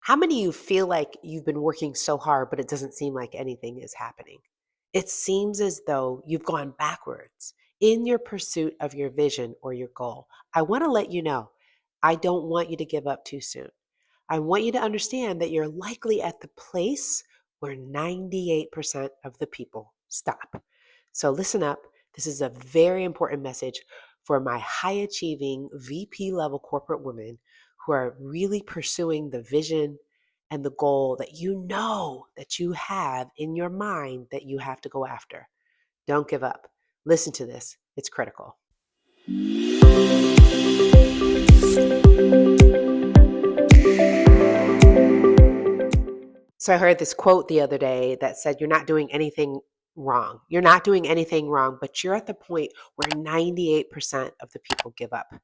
How many of you feel like you've been working so hard, but it doesn't seem like anything is happening? It seems as though you've gone backwards in your pursuit of your vision or your goal. I want to let you know, I don't want you to give up too soon. I want you to understand that you're likely at the place where 98% of the people stop. So listen up. This is a very important message for my high achieving VP level corporate women who are really pursuing the vision and the goal that you know that you have in your mind that you have to go after. Don't give up. Listen to this. It's critical. So I heard this quote the other day that said, you're not doing anything wrong. You're not doing anything wrong, but you're at the point where 98% of the people give up.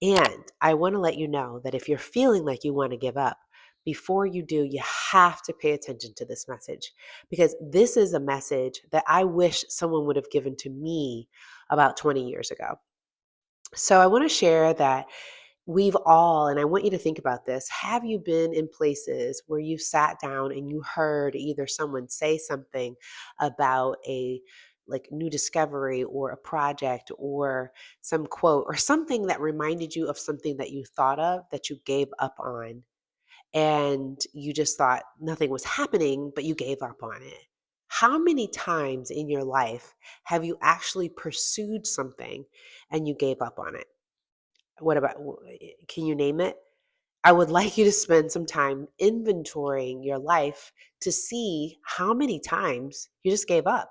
And I want to let you know that if you're feeling like you want to give up, before you do, you have to pay attention to this message, because this is a message that I wish someone would have given to me about 20 years ago. So I want to share that we've all, and I want you to think about this, have you been in places where you sat down and you heard either someone say something about a new discovery or a project or some quote or something that reminded you of something that you thought of that you gave up on, and you just thought nothing was happening, but you gave up on it? How many times in your life have you actually pursued something and you gave up on it? What about, can you name it? I would like you to spend some time inventorying your life to see how many times you just gave up.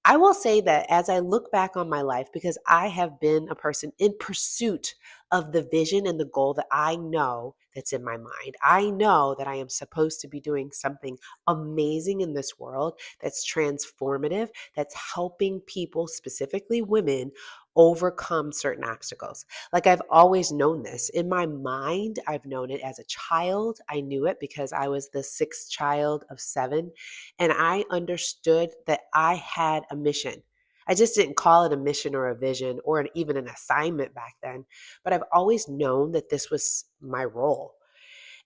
I will say that as I look back on my life, because I have been a person in pursuit of the vision and the goal that I know that's in my mind. I know that I am supposed to be doing something amazing in this world that's transformative, that's helping people, specifically women, overcome certain obstacles. Like, I've always known this. In my mind, I've known it as a child. I knew it because I was the sixth child of seven. And I understood that I had a mission. I just didn't call it a mission or a vision or even an assignment back then, but I've always known that this was my role.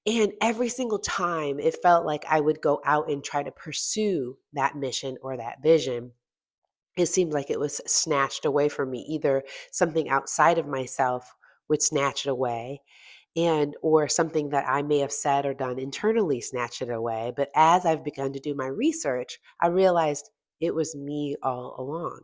And every single time it felt like I would go out and try to pursue that mission or that vision, it seemed like it was snatched away from me. Either something outside of myself would snatch it away, and or something that I may have said or done internally snatch it away. But as I've begun to do my research, I realized it was me all along.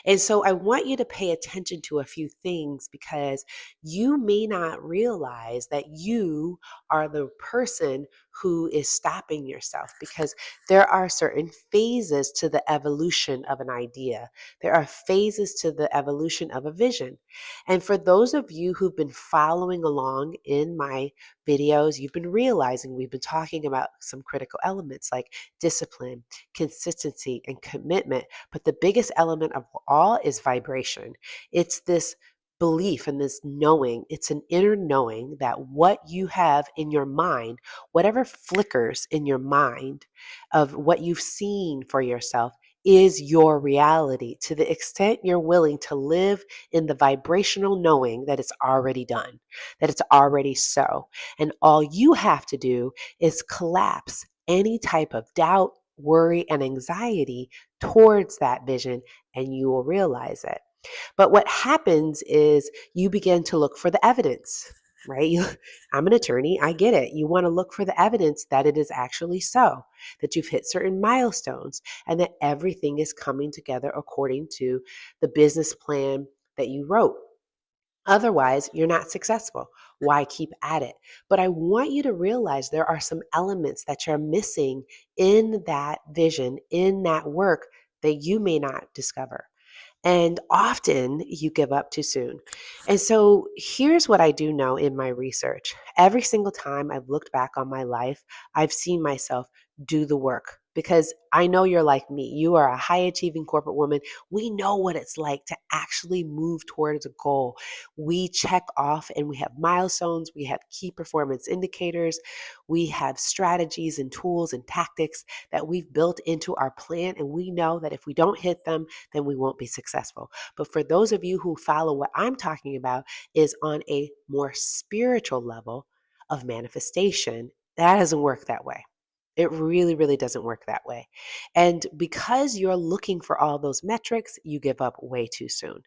And so I want you to pay attention to a few things, because you may not realize that you are the person who is stopping yourself, because there are certain phases to the evolution of an idea. There are phases to the evolution of a vision. And for those of you who've been following along in my videos, you've been realizing we've been talking about some critical elements like discipline, consistency, and commitment. But the biggest element of all is vibration. It's this belief and this knowing. It's an inner knowing that what you have in your mind, whatever flickers in your mind of what you've seen for yourself, is your reality, to the extent you're willing to live in the vibrational knowing that it's already done, that it's already so. And all you have to do is collapse any type of doubt, worry, and anxiety towards that vision, and you will realize it. But what happens is you begin to look for the evidence, right? I'm an attorney. I get it. You want to look for the evidence that it is actually so, that you've hit certain milestones, and that everything is coming together according to the business plan that you wrote. Otherwise, you're not successful. Why keep at it? But I want you to realize there are some elements that you're missing in that vision, in that work, that you may not discover. And often you give up too soon. And so here's what I do know in my research. Every single time I've looked back on my life, I've seen myself do the work, because I know you're like me. You are a high achieving corporate woman. We know what it's like to actually move towards a goal. We check off and we have milestones. We have key performance indicators. We have strategies and tools and tactics that we've built into our plan. And we know that if we don't hit them, then we won't be successful. But for those of you who follow what I'm talking about, is on a more spiritual level of manifestation That doesn't work that way. It really, really doesn't work that way. And because you're looking for all those metrics, you give up way too soon.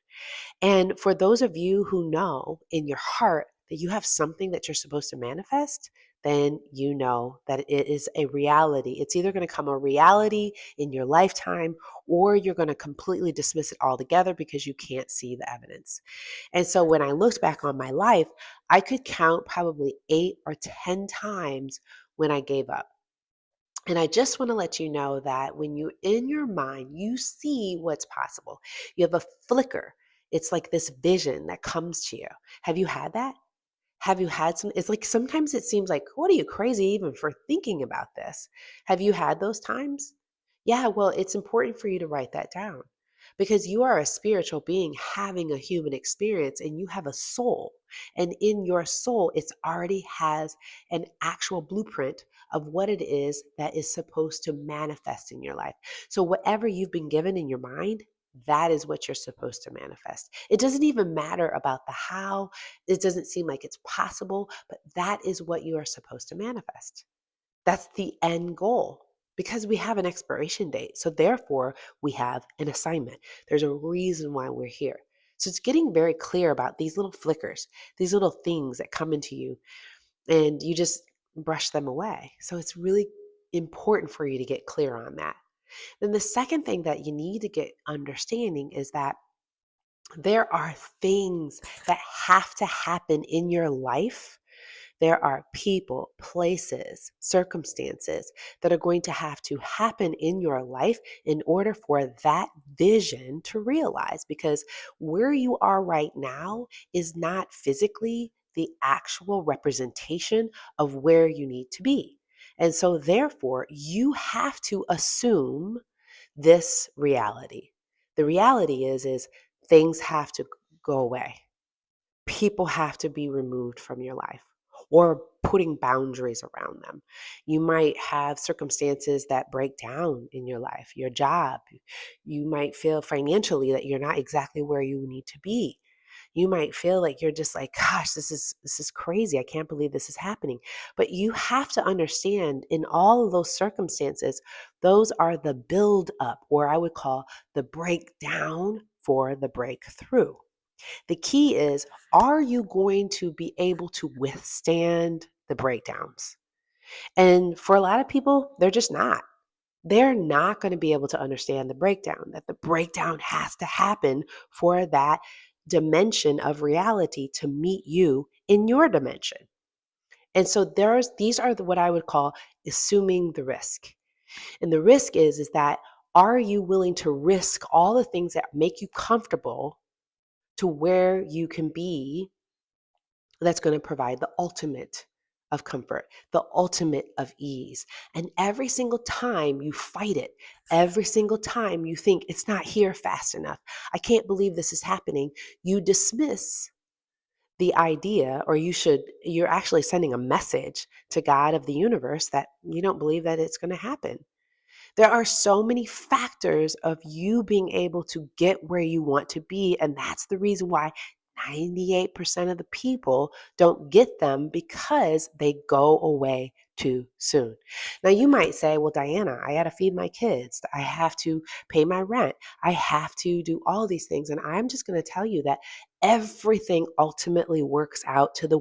And for those of you who know in your heart that you have something that you're supposed to manifest, then you know that it is a reality. It's either going to come a reality in your lifetime or you're going to completely dismiss it altogether because you can't see the evidence. And so when I looked back on my life, I could count probably 8 or 10 times when I gave up. And I just want to let you know that when you in your mind, you see what's possible. You have a flicker. It's like this vision that comes to you. Have you had that? Have you had some? It's like sometimes it seems like, what are you crazy even for thinking about this? Have you had those times? Yeah, well, it's important for you to write that down because you are a spiritual being having a human experience and you have a soul. And in your soul, it already has an actual blueprint of what it is that is supposed to manifest in your life. So, whatever you've been given in your mind, that is what you're supposed to manifest. It doesn't even matter about the how, it doesn't seem like it's possible, but that is what you are supposed to manifest. That's the end goal because we have an expiration date. So therefore, we have an assignment. There's a reason why we're here. So it's getting very clear about these little flickers, these little things that come into you, and you just brush them away. So it's really important for you to get clear on that. Then the second thing that you need to get understanding is that there are things that have to happen in your life. There are people, places, circumstances that are going to have to happen in your life in order for that vision to realize. Because where you are right now is not physically the actual representation of where you need to be. And so, therefore, you have to assume this reality. The reality is things have to go away. People have to be removed from your life or putting boundaries around them. You might have circumstances that break down in your life, your job. You might feel financially that you're not exactly where you need to be. You might feel like you're just like, gosh, this is crazy. I can't believe this is happening. But you have to understand in all of those circumstances, those are the build up, or I would call the breakdown for the breakthrough. The key is, are you going to be able to withstand the breakdowns? And for a lot of people, they're just not. They're not going to be able to understand the breakdown, that the breakdown has to happen for that dimension of reality to meet you in your dimension. And so these are what I would call assuming the risk. And the risk is that are you willing to risk all the things that make you comfortable to where you can be that's going to provide the ultimate of comfort, the ultimate of ease. And every single time you fight it, every single time you think it's not here fast enough, I can't believe this is happening, you dismiss the idea, or you're actually sending a message to God of the universe that you don't believe that it's going to happen. There are so many factors of you being able to get where you want to be. And that's the reason why 98% of the people don't get them because they go away too soon. Now, you might say, well, Diana, I got to feed my kids. I have to pay my rent. I have to do all these things. And I'm just going to tell you that everything ultimately works out to the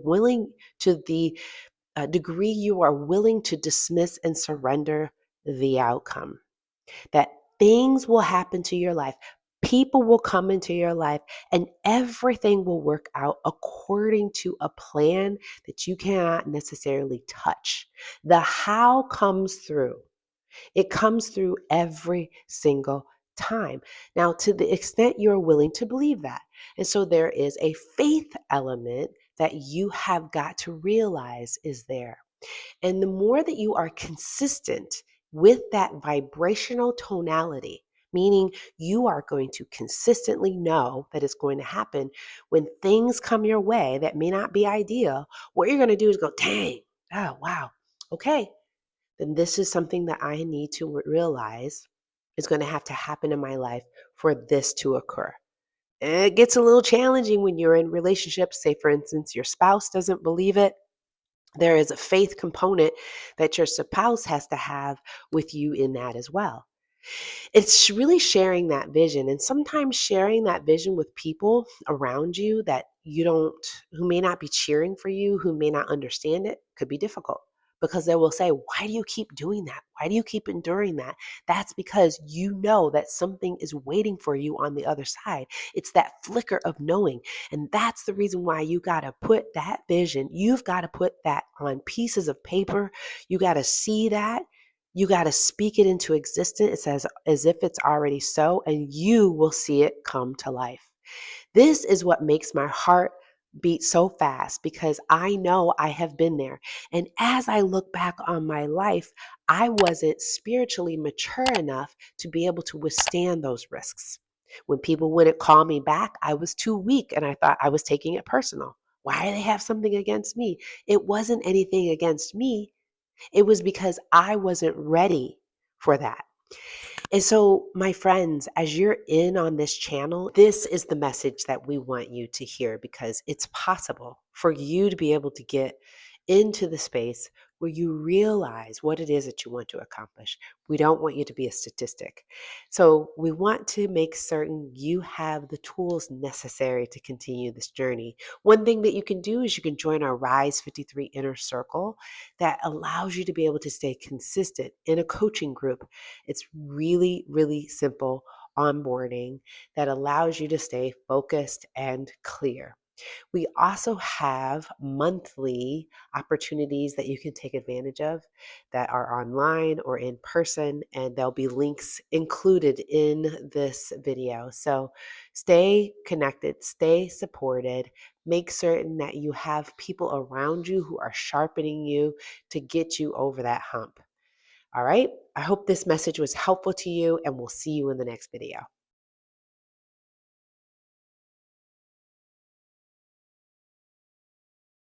degree you are willing to dismiss and surrender the outcome. That things will happen to your life, people will come into your life, and everything will work out according to a plan that you cannot necessarily touch. The how comes through. It comes through every single time. Now, to the extent you're willing to believe that. And so there is a faith element that you have got to realize is there. And the more that you are consistent with that vibrational tonality, meaning you are going to consistently know that it's going to happen when things come your way that may not be ideal, what you're going to do is go, dang, oh, wow, okay, then this is something that I need to realize is going to have to happen in my life for this to occur. It gets a little challenging when you're in relationships. Say, for instance, your spouse doesn't believe it. There is a faith component that your spouse has to have with you in that as well. It's really sharing that vision, and sometimes sharing that vision with people around you that you don't who may not be cheering for you, who may not understand it, could be difficult because they will say, "Why do you keep doing that? Why do you keep enduring that?" That's because you know that something is waiting for you on the other side. It's that flicker of knowing, and that's the reason why you got to put that vision, you've got to put that on pieces of paper. You got to see that, you got to speak it into existence as if it's already so, and you will see it come to life. This is what makes my heart beat so fast because I know I have been there. And as I look back on my life, I wasn't spiritually mature enough to be able to withstand those risks. When people wouldn't call me back, I was too weak and I thought I was taking it personal. Why do they have something against me? It wasn't anything against me. It was because I wasn't ready for that. And so, my friends, as you're in on this channel, this is the message that we want you to hear because it's possible for you to be able to get into the space where you realize what it is that you want to accomplish. We don't want you to be a statistic. So, we want to make certain you have the tools necessary to continue this journey. One thing that you can do is you can join our Rise 53 Inner Circle that allows you to be able to stay consistent in a coaching group. It's really, really simple onboarding that allows you to stay focused and clear. We also have monthly opportunities that you can take advantage of that are online or in person, and there'll be links included in this video. So stay connected, stay supported, make certain that you have people around you who are sharpening you to get you over that hump. All right. I hope this message was helpful to you, and we'll see you in the next video.